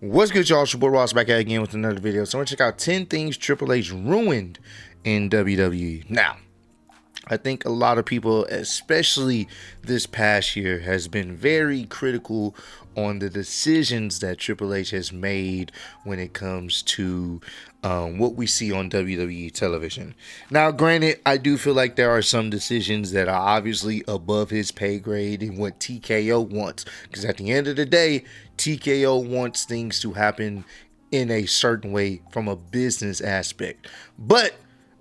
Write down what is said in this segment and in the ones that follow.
What's good, y'all? It's your boy Ross back at again with another video. So I'm gonna check out 10 things Triple H ruined in WWE. Now, I think a lot of people, especially this past year, has been very critical on the decisions that Triple H has made when it comes to what we see on WWE television. Now, granted, I do feel like there are some decisions that are obviously above his pay grade and what TKO wants. Because at the end of the day, TKO wants things to happen in a certain way from a business aspect. But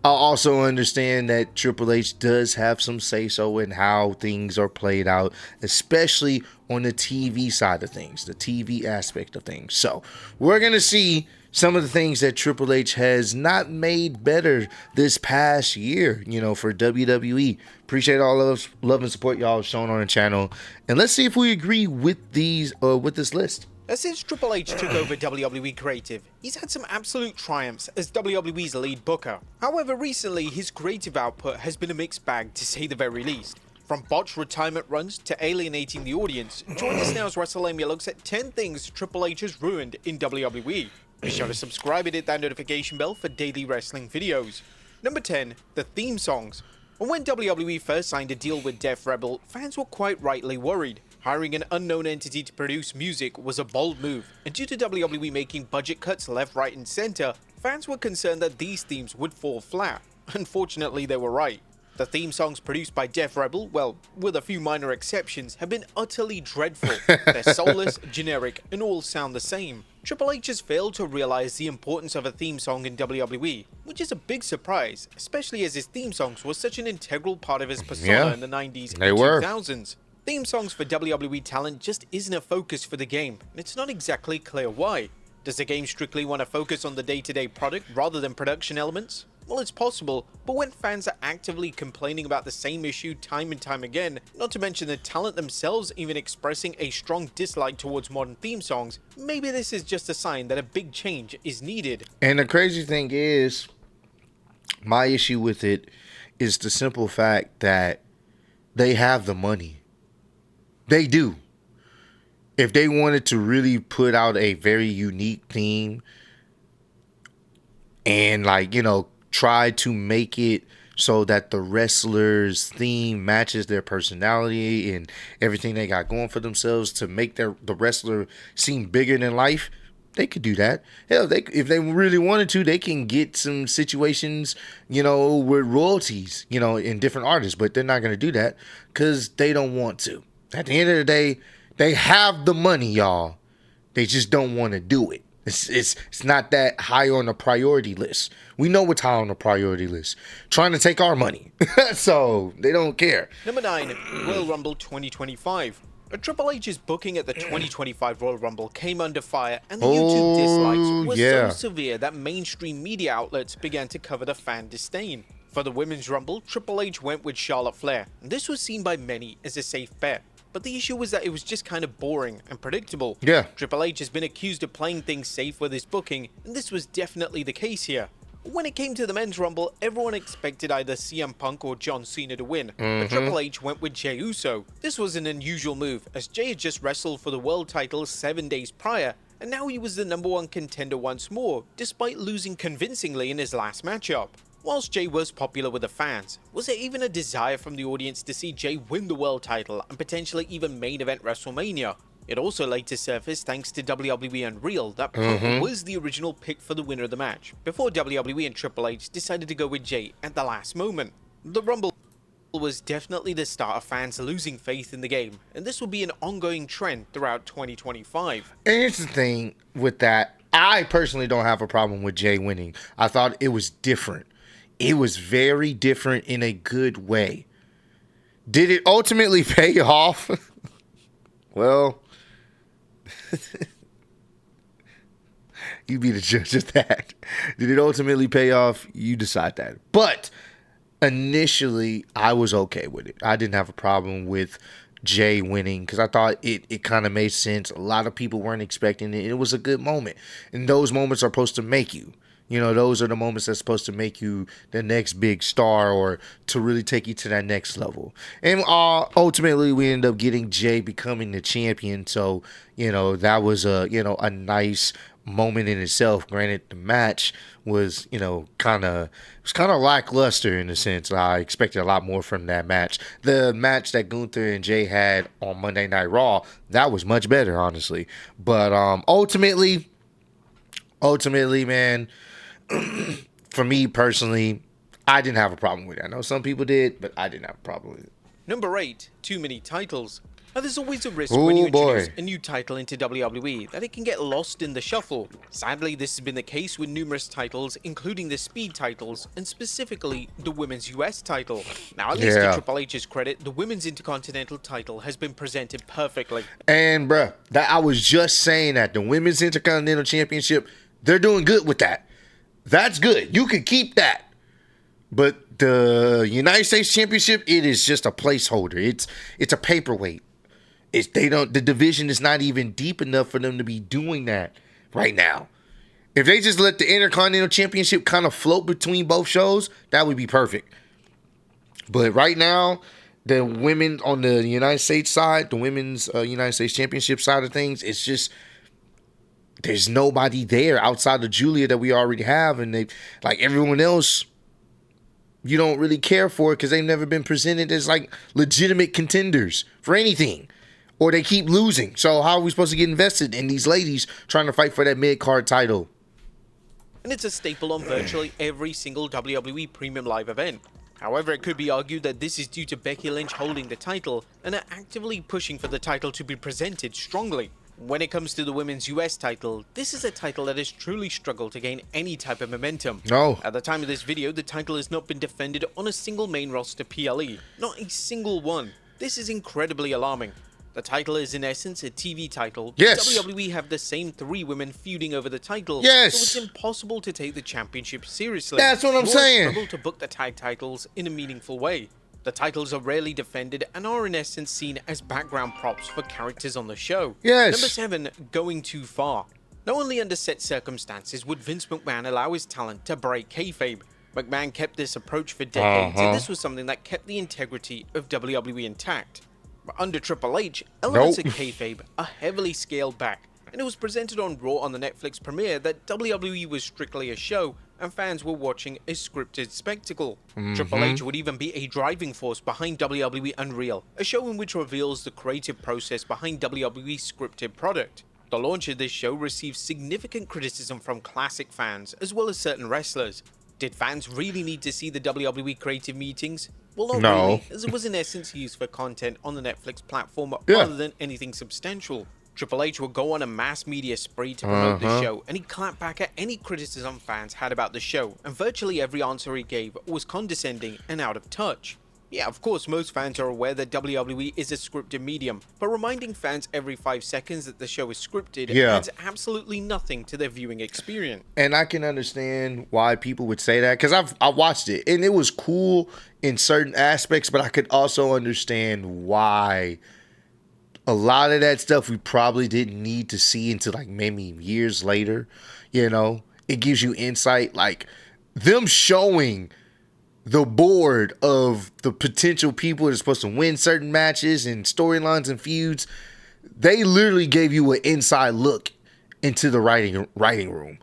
I also understand that Triple H does have some say-so in how things are played out, especially on the TV side of things, the TV aspect of things. So we're going to see some of the things that Triple H has not made better this past year, for WWE. Appreciate all of love and support y'all showing on the channel. And let's see if we agree with with this list. Since Triple H took over WWE Creative, he's had some absolute triumphs as WWE's lead booker. However, recently his creative output has been a mixed bag to say the very least. From botched retirement runs to alienating the audience, join us now as Wrestlemania looks at 10 things Triple H has ruined in WWE. Be sure to subscribe and hit that notification bell for daily wrestling videos. Number 10. The theme songs. When WWE first signed a deal with Def Rebel, fans were quite rightly worried. Hiring an unknown entity to produce music was a bold move, and due to WWE making budget cuts left, right and center, fans were concerned that these themes would fall flat. Unfortunately, they were right. The theme songs produced by Def Rebel, well, with a few minor exceptions, have been utterly dreadful. They're soulless, generic, and all sound the same. Triple H has failed to realize the importance of a theme song in WWE, which is a big surprise, especially as his theme songs were such an integral part of his persona in the 90s and 2000s. Theme songs for WWE talent just isn't a focus for the game, and it's not exactly clear why. Does the game strictly want to focus on the day-to-day product rather than production elements? Well, it's possible, but when fans are actively complaining about the same issue time and time again, not to mention the talent themselves even expressing a strong dislike towards modern theme songs, maybe this is just a sign that a big change is needed. And the crazy thing is, my issue with it is the simple fact that they have the money. They do. If they wanted to really put out a very unique theme and try to make it so that the wrestler's theme matches their personality and everything they got going for themselves to make the wrestler seem bigger than life, they could do that. Hell, if they really wanted to, they can get some situations, with royalties, in different artists, but they're not going to do that because they don't want to. At the end of the day, they have the money, y'all. They just don't want to do it. It's not that high on the priority list. We know what's high on the priority list. Trying to take our money. So, they don't care. Number 9. Royal Rumble 2025. Triple H's booking at the 2025 Royal Rumble came under fire, and the YouTube dislikes were so severe that mainstream media outlets began to cover the fan disdain. For the Women's Rumble, Triple H went with Charlotte Flair, and this was seen by many as a safe bet. But the issue was that it was just kind of boring and predictable. Yeah. Triple H has been accused of playing things safe with his booking, and this was definitely the case here. When it came to the Men's Rumble, everyone expected either CM Punk or John Cena to win, but Triple H went with Jey Uso. This was an unusual move, as Jey had just wrestled for the world title 7 days prior, and now he was the #1 contender once more, despite losing convincingly in his last matchup. Whilst Jey was popular with the fans, was there even a desire from the audience to see Jey win the world title and potentially even main event WrestleMania? It also later surfaced thanks to WWE Unreal that Punk was the original pick for the winner of the match, before WWE and Triple H decided to go with Jey at the last moment. The Rumble was definitely the start of fans losing faith in the game, and this will be an ongoing trend throughout 2025. And here's the thing with that. I personally don't have a problem with Jey winning. I thought it was different. It was very different in a good way. Did it ultimately pay off? Well, you be the judge of that. Did it ultimately pay off? You decide that. But initially, I was okay with it. I didn't have a problem with Jey winning because I thought it kind of made sense. A lot of people weren't expecting it. It was a good moment. And those moments are supposed to make you. You know, those are the moments that's supposed to make you the next big star or to really take you to that next level. And ultimately, we ended up getting Jay becoming the champion. So, you know, that was a nice moment in itself. Granted, the match was, kind of lackluster in a sense. I expected a lot more from that match. The match that Gunther and Jay had on Monday Night Raw, that was much better, honestly. But ultimately, man, for me personally, I didn't have a problem with it. I know some people did, but I didn't have a problem with it. Number 8, too many titles. Now there's always a risk when you introduce a new title into WWE that it can get lost in the shuffle. Sadly, this has been the case with numerous titles, including the Speed titles, and specifically the Women's US title. Now, at least to Triple H's credit, the Women's Intercontinental title has been presented perfectly. And bruh, I was just saying that the Women's Intercontinental Championship, they're doing good with that. That's good. You can keep that. But the United States Championship, it is just a placeholder. It's a paperweight. The division is not even deep enough for them to be doing that right now. If they just let the Intercontinental Championship kind of float between both shows, that would be perfect. But right now, the women on the United States side, the Women's United States Championship side of things, it's just there's nobody there outside of Julia that we already have, and they like everyone else. You don't really care for it because they've never been presented as like legitimate contenders for anything. Or they keep losing. So how are we supposed to get invested in these ladies trying to fight for that mid-card title? And it's a staple on virtually every single WWE Premium Live event. However, it could be argued that this is due to Becky Lynch holding the title and are actively pushing for the title to be presented strongly. When it comes to the Women's US title, this is a title that has truly struggled to gain any type of momentum. No. At the time of this video, the title has not been defended on a single main roster PLE. Not a single one. This is incredibly alarming. The title is in essence a TV title. Yes. WWE have the same 3 women feuding over the title. Yes. So it's impossible to take the championship seriously. That's what I'm saying. Struggle to book the tag titles in a meaningful way. The titles are rarely defended and are in essence seen as background props for characters on the show. Yes. Number 7, going too far. Not only under set circumstances would Vince McMahon allow his talent to break kayfabe. McMahon kept this approach for decades, and this was something that kept the integrity of WWE intact. But under Triple H, elements of kayfabe are heavily scaled back, and it was presented on Raw on the Netflix premiere that WWE was strictly a show and fans were watching a scripted spectacle. Triple H would even be a driving force behind WWE Unreal, a show in which reveals the creative process behind WWE's scripted product. The launch of this show received significant criticism from classic fans as well as certain wrestlers. Did fans really need to see the WWE creative meetings? Well, not really, as it was in essence used for content on the Netflix platform rather than anything substantial. Triple H would go on a mass media spree to promote the show, and he clapped back at any criticism fans had about the show, and virtually every answer he gave was condescending and out of touch. Yeah, of course, most fans are aware that WWE is a scripted medium, but reminding fans every 5 seconds that the show is scripted adds absolutely nothing to their viewing experience. And I can understand why people would say that, because I watched it, and it was cool in certain aspects, but I could also understand why a lot of that stuff we probably didn't need to see until like maybe years later. You know, it gives you insight, like them showing the board of the potential people that are supposed to win certain matches and storylines and feuds. They literally gave you an inside look into the writing room.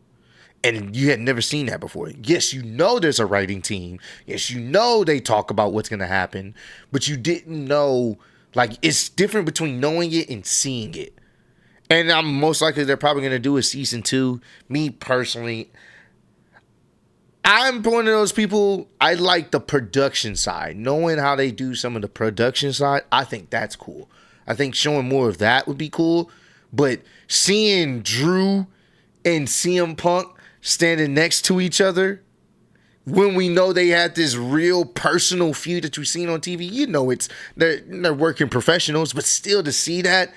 And you had never seen that before. Yes, you know there's a writing team. Yes, you know they talk about what's going to happen. But you didn't know, like, it's different between knowing it and seeing it. And I'm most likely they're probably going to do a season 2. Me personally, I'm one of those people, I like the production side. Knowing how they do some of the production side, I think that's cool. I think showing more of that would be cool. But seeing Drew and CM Punk standing next to each other when we know they had this real personal feud that you've seen on TV, you know they're working professionals, but still to see that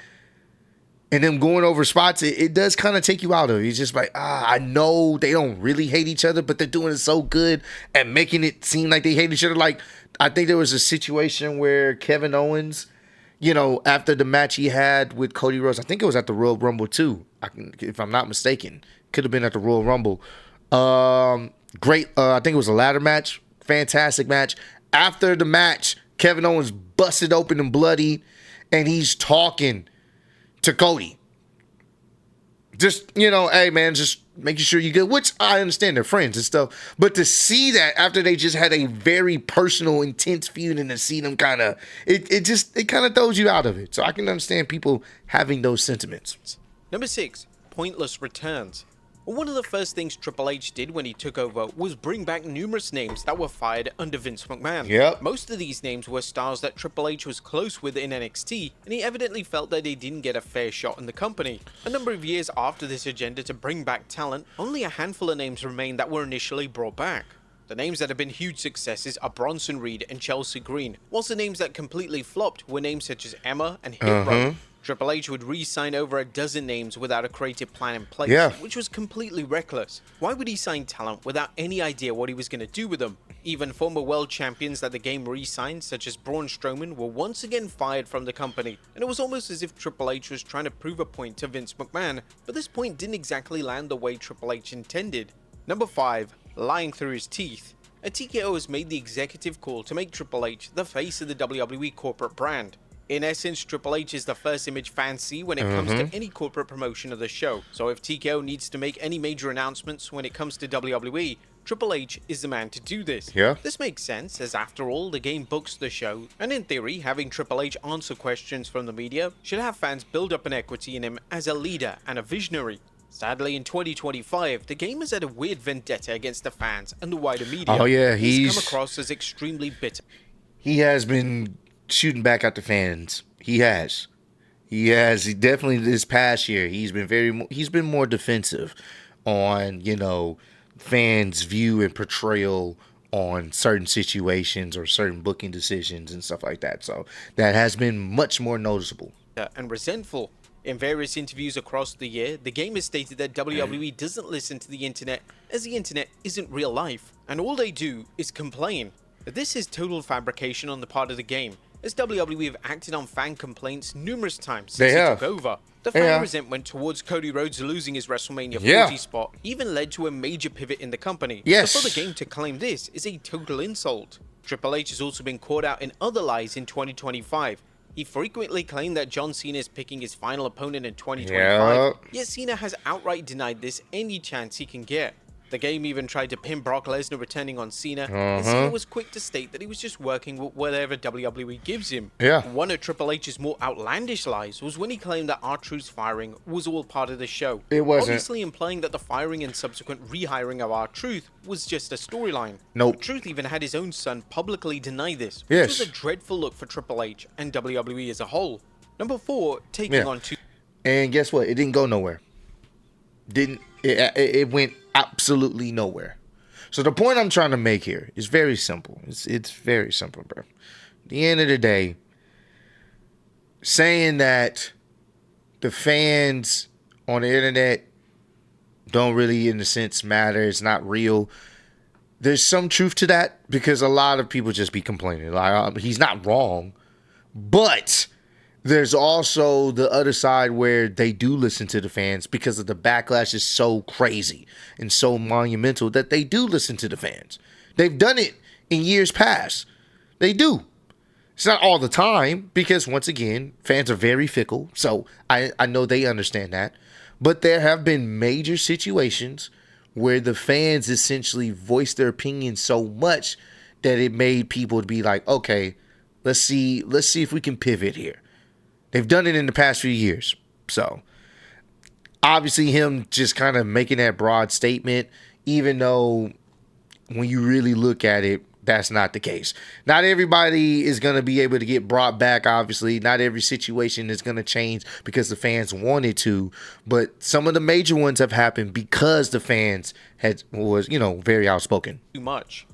and them going over spots, it does kind of take you out of it. It's just like, I know they don't really hate each other, but they're doing it so good and making it seem like they hate each other. Like, I think there was a situation where Kevin Owens, you know, after the match he had with Cody Rhodes, I think it was at the Royal Rumble too, if I'm not mistaken. Could have been at the Royal Rumble. Great. I think it was a ladder match. Fantastic match. After the match, Kevin Owens busted open and bloody, and he's talking to Cody. Just, hey, man, just making sure you good, which I understand they're friends and stuff. But to see that after they just had a very personal, intense feud and to see them kind of, it kind of throws you out of it. So I can understand people having those sentiments. Number 6, pointless returns. One of the first things Triple H did when he took over was bring back numerous names that were fired under Vince McMahon. Yep. Most of these names were stars that Triple H was close with in NXT, and he evidently felt that they didn't get a fair shot in the company. A number of years after this agenda to bring back talent, only a handful of names remained that were initially brought back. The names that have been huge successes are Bronson Reed and Chelsea Green, whilst the names that completely flopped were names such as Emma and Hit Row. Triple H would re-sign over a dozen names without a creative plan in place, which was completely reckless. Why would he sign talent without any idea what he was going to do with them? Even former world champions that the game re-signed, such as Braun Strowman, were once again fired from the company, and it was almost as if Triple H was trying to prove a point to Vince McMahon, but this point didn't exactly land the way Triple H intended. Number 5. Lying through his teeth. A TKO has made the executive call to make Triple H the face of the WWE corporate brand. In essence, Triple H is the first image fans see when it comes to any corporate promotion of the show. So if TKO needs to make any major announcements when it comes to WWE, Triple H is the man to do this. This makes sense, as after all, the game books the show, and in theory, having Triple H answer questions from the media should have fans build up an equity in him as a leader and a visionary. Sadly, in 2025, the game has had a weird vendetta against the fans and the wider media. Oh yeah, he's come across as extremely bitter. He has been shooting back at the fans. He has. He definitely this past year. He's been more defensive on fans' view and portrayal on certain situations or certain booking decisions and stuff like that. So that has been much more noticeable and resentful. In various interviews across the year, the game has stated that WWE doesn't listen to the internet as the internet isn't real life, and all they do is complain. This is total fabrication on the part of the game, as WWE have acted on fan complaints numerous times since he took over. The fan resentment towards Cody Rhodes losing his WrestleMania 40 spot even led to a major pivot in the company. So for the game to claim this is a total insult. Triple H has also been caught out in other lies in 2025. He frequently claimed that John Cena is picking his final opponent in 2025, yet Cena has outright denied this any chance he can get. The game even tried to pin Brock Lesnar returning on Cena, and Cena was quick to state that he was just working with whatever WWE gives him. One of Triple H's more outlandish lies was when he claimed that R-Truth's firing was all part of the show. It wasn't. Obviously implying that the firing and subsequent rehiring of R-Truth was just a storyline. Nope. Truth even had his own son publicly deny this, which was a dreadful look for Triple H and WWE as a whole. Number 4, taking on two. And guess what? It didn't go nowhere. It went absolutely nowhere. So the point I'm trying to make here is very simple. It's very simple, bro. At the end of the day, saying that the fans on the internet don't really, in a sense, matter, it's not real. There's some truth to that because a lot of people just be complaining. Like, he's not wrong, but there's also the other side where they do listen to the fans because of the backlash is so crazy and so monumental that they do listen to the fans. They've done it in years past. They do. It's not all the time because, once again, fans are very fickle. So I know they understand that. But there have been major situations where the fans essentially voiced their opinion so much that it made people be like, okay, let's see if we can pivot here. They've done it in the past few years. So, obviously him just kind of making that broad statement, even though when you really look at it, that's not the case. Not everybody is going to be able to get brought back, obviously. Not every situation is going to change because the fans wanted to. But some of the major ones have happened because the fans was very outspoken. Too much.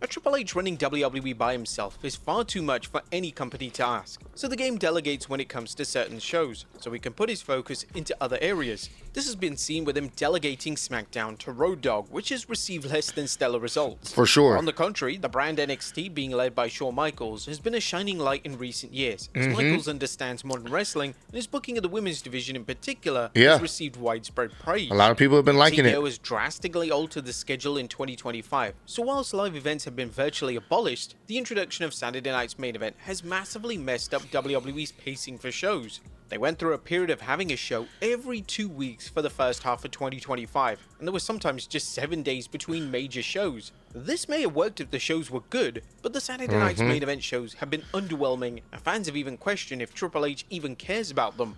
A Triple H running WWE by himself is far too much for any company to ask, so the game delegates when it comes to certain shows, so he can put his focus into other areas. This has been seen with him delegating SmackDown to Road Dogg, which has received less than stellar results. For sure. On the contrary, the brand NXT, being led by Shawn Michaels, has been a shining light in recent years, as Michaels understands modern wrestling, and his booking of the women's division in particular has received widespread praise. A lot of people have been liking it. TKO has drastically altered the schedule in 2025, so whilst live events have been virtually abolished, the introduction of Saturday Night's main event has massively messed up WWE's pacing for shows. They went through a period of having a show every 2 weeks for the first half of 2025, and there were sometimes just 7 days between major shows. This may have worked if the shows were good, but the Saturday Night's main event shows have been underwhelming, and fans have even questioned if Triple H even cares about them.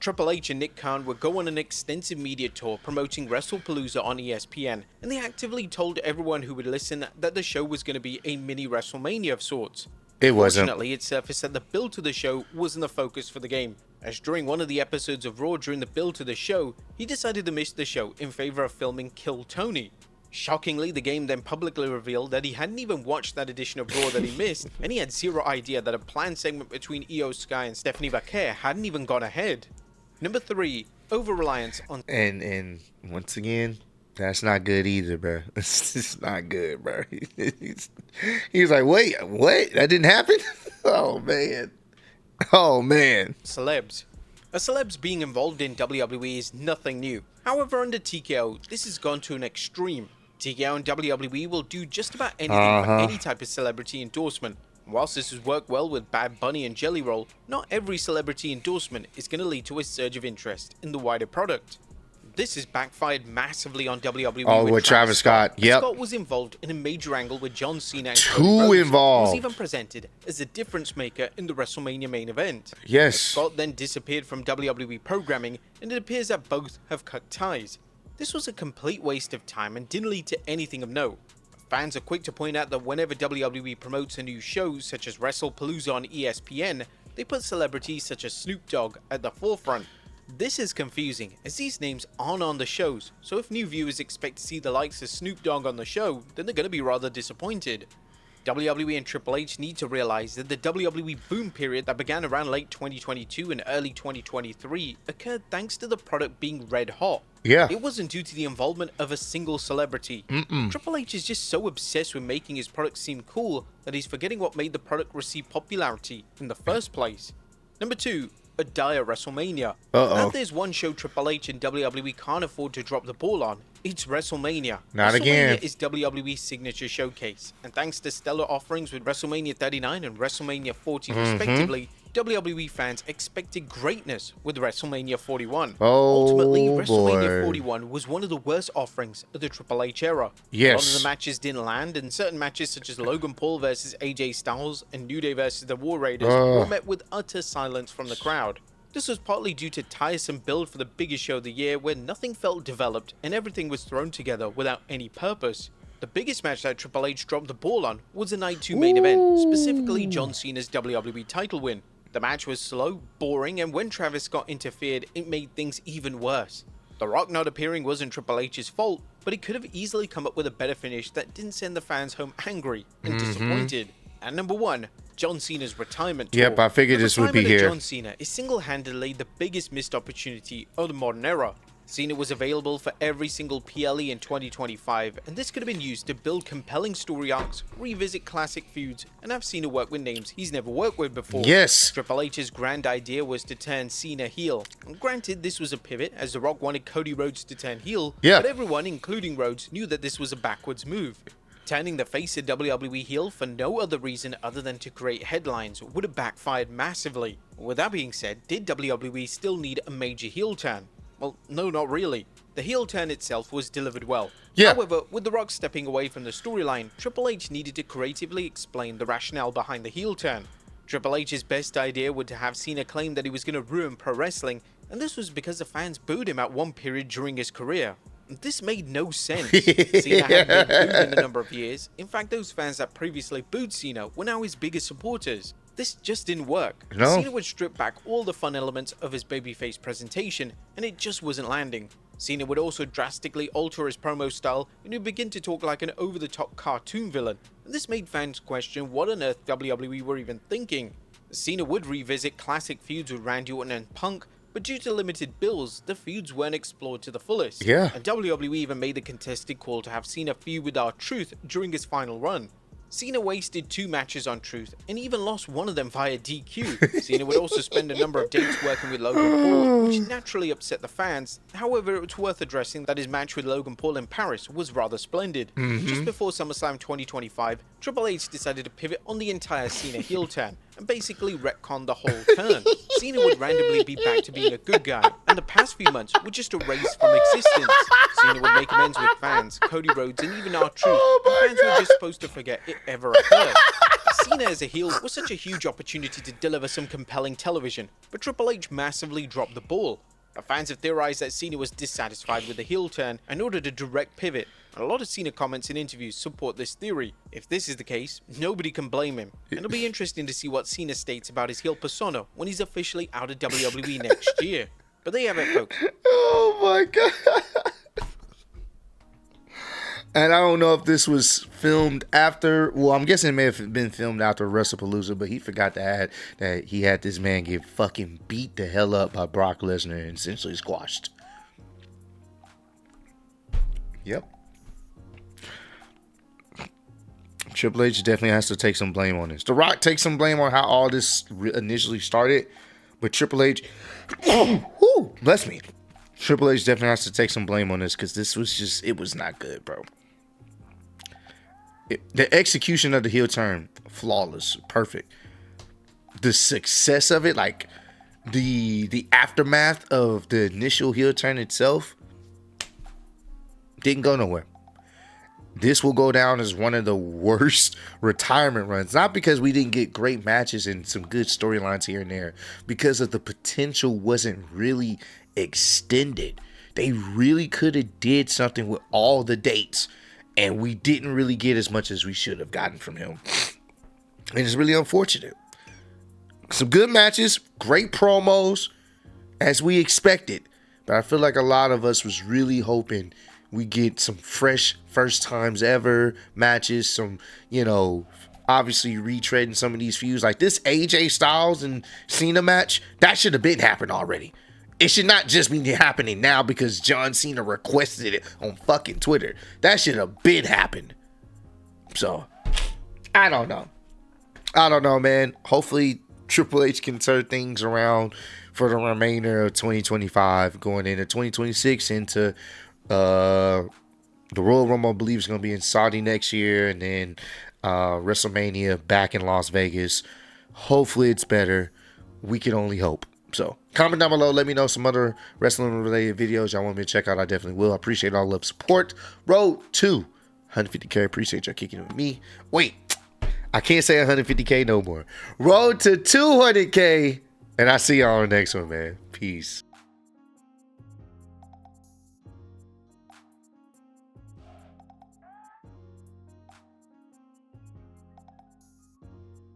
Triple H and Nick Khan would go on an extensive media tour promoting WrestlePalooza on ESPN, and they actively told everyone who would listen that the show was going to be a mini WrestleMania of sorts. It wasn't. Fortunately, it surfaced that the build to the show wasn't the focus for the game, as during one of the episodes of Raw during the build to the show, he decided to miss the show in favor of filming Kill Tony. Shockingly, the game then publicly revealed that he hadn't even watched that edition of Raw that he missed, and he had zero idea that a planned segment between Io Sky and Stephanie Vaquer hadn't even gone ahead. Number 3, over-reliance on... And once again, that's not good either, bro. It's not good, bro. He's like, wait, what? That didn't happen? Oh, man. Oh, man. Celebs. A celebs being involved in WWE is nothing new. However, under TKO, this has gone to an extreme. TKO and WWE will do just about anything for any type of celebrity endorsement. Whilst this has worked well with Bad Bunny and Jelly Roll, not every celebrity endorsement is going to lead to a surge of interest in the wider product. This has backfired massively on WWE with Travis Scott. Yep. Scott was involved in a major angle with John Cena and Too Cody Rhodes, involved. was even presented as a difference maker in the WrestleMania main event. Yes. Scott then disappeared from WWE programming, and it appears that both have cut ties. This was a complete waste of time and didn't lead to anything of note. Fans are quick to point out that whenever WWE promotes a new show, such as WrestlePalooza on ESPN, they put celebrities such as Snoop Dogg at the forefront. This is confusing, as these names aren't on the shows, so if new viewers expect to see the likes of Snoop Dogg on the show, then they're going to be rather disappointed. WWE and Triple H need to realize that the WWE boom period that began around late 2022 and early 2023 occurred thanks to the product being red hot. Yeah. It wasn't due to the involvement of a single celebrity. Triple H is just so obsessed with making his product seem cool that he's forgetting what made the product receive popularity in the first place. Number 2. A dire WrestleMania. Now, if there's one show Triple H and WWE can't afford to drop the ball on, it's WrestleMania. Not WrestleMania again. is WWE's signature showcase, and thanks to stellar offerings with WrestleMania 39 and WrestleMania 40 respectively, WWE fans expected greatness with WrestleMania 41. Ultimately, WrestleMania 41 was one of the worst offerings of the Triple H era. Yes. A lot of the matches didn't land, and certain matches such as Logan Paul versus AJ Styles and New Day versus the War Raiders were met with utter silence from the crowd. This was partly due to tiresome build for the biggest show of the year where nothing felt developed and everything was thrown together without any purpose. The biggest match that Triple H dropped the ball on was the Night 2 main event, specifically John Cena's WWE title win. The match was slow, boring, and when Travis Scott interfered, it made things even worse. The Rock not appearing wasn't Triple H's fault, but he could have easily come up with a better finish that didn't send the fans home angry and disappointed. And number 1, John Cena's retirement tour. Yep, I figured this would be The retirement here. of John Cena is single-handedly the biggest missed opportunity of the modern era. Cena was available for every single PLE in 2025, and this could have been used to build compelling story arcs, revisit classic feuds, and have Cena work with names he's never worked with before. Yes. Triple H's grand idea was to turn Cena heel. And granted, this was a pivot, as The Rock wanted Cody Rhodes to turn heel, Yeah. but everyone, including Rhodes, knew that this was a backwards move. Turning the face of WWE heel for no other reason other than to create headlines would have backfired massively. With that being said, did WWE still need a major heel turn? Well, no, not really. The heel turn itself was delivered well. Yeah. However, with The Rock stepping away from the storyline, Triple H needed to creatively explain the rationale behind the heel turn. Triple H's best idea was to have Cena claim that he was going to ruin pro wrestling, and this was because the fans booed him at one period during his career. This made no sense. Cena hadn't been booed in a number of years. In fact, those fans that previously booed Cena were now his biggest supporters. This just didn't work. No. Cena would strip back all the fun elements of his babyface presentation, and it just wasn't landing. Cena would also drastically alter his promo style and would begin to talk like an over-the-top cartoon villain. and this made fans question what on earth WWE were even thinking. Cena would revisit classic feuds with Randy Orton and Punk, but due to limited bills, the feuds weren't explored to the fullest. Yeah. And WWE even made the contested call to have Cena feud with R-Truth during his final run. Cena wasted 2 matches on Truth and even lost one of them via DQ. Cena would also spend a number of dates working with Logan Paul, which naturally upset the fans. However, it was worth addressing that his match with Logan Paul in Paris was rather splendid. Just before SummerSlam 2025, Triple H decided to pivot on the entire Cena heel turn and basically retcon the whole turn. Cena would randomly be back to being a good guy, and the past few months were just erased from existence. Cena would make amends with fans, Cody Rhodes, and even R-Truth, and fans were just supposed to forget it ever occurred. Cena as a heel was such a huge opportunity to deliver some compelling television, but Triple H massively dropped the ball. Fans have theorized that Cena was dissatisfied with the heel turn and ordered a direct pivot, and a lot of Cena comments and interviews support this theory. If this is the case, nobody can blame him, and it'll be interesting to see what Cena states about his heel persona when he's officially out of WWE next year. But there you have it, folks. Oh my god. And I don't know if this was filmed after. Well, I'm guessing it may have been filmed after WrestlePalooza, but he forgot to add that he had this man get fucking beat the hell up by Brock Lesnar and essentially squashed. Yep. Triple H definitely has to take some blame on this. The Rock takes some blame on how all this initially started, but Triple H, bless me. Triple H definitely has to take some blame on this because this was just, it was not good, bro. The execution of the heel turn, flawless, perfect. The success of it, like the aftermath of the initial heel turn itself, didn't go nowhere. This will go down as one of the worst retirement runs. Not because we didn't get great matches and some good storylines here and there, because of the potential wasn't really extended. They really could have did something with all the dates, and we didn't really get as much as we should have gotten from him. And it's really unfortunate. Some good matches, great promos, as we expected. But I feel like a lot of us was really hoping we get some fresh first times ever matches, some, obviously retreading some of these feuds. Like this AJ Styles and Cena match, that should have been happened already. It should not just be happening now because John Cena requested it on fucking Twitter. That should have been happened. So, I don't know, man. Hopefully, Triple H can turn things around for the remainder of 2025, going into 2026, into the Royal Rumble. I believe is going to be in Saudi next year, and then WrestleMania back in Las Vegas. Hopefully, it's better. We can only hope. So, comment down below. Let me know some other wrestling-related videos y'all want me to check out. I definitely will. I appreciate all the love, support. Road to 150K. Appreciate y'all kicking it with me. Wait, I can't say 150K no more. Road to 200K. And I see y'all on the next one, man. Peace.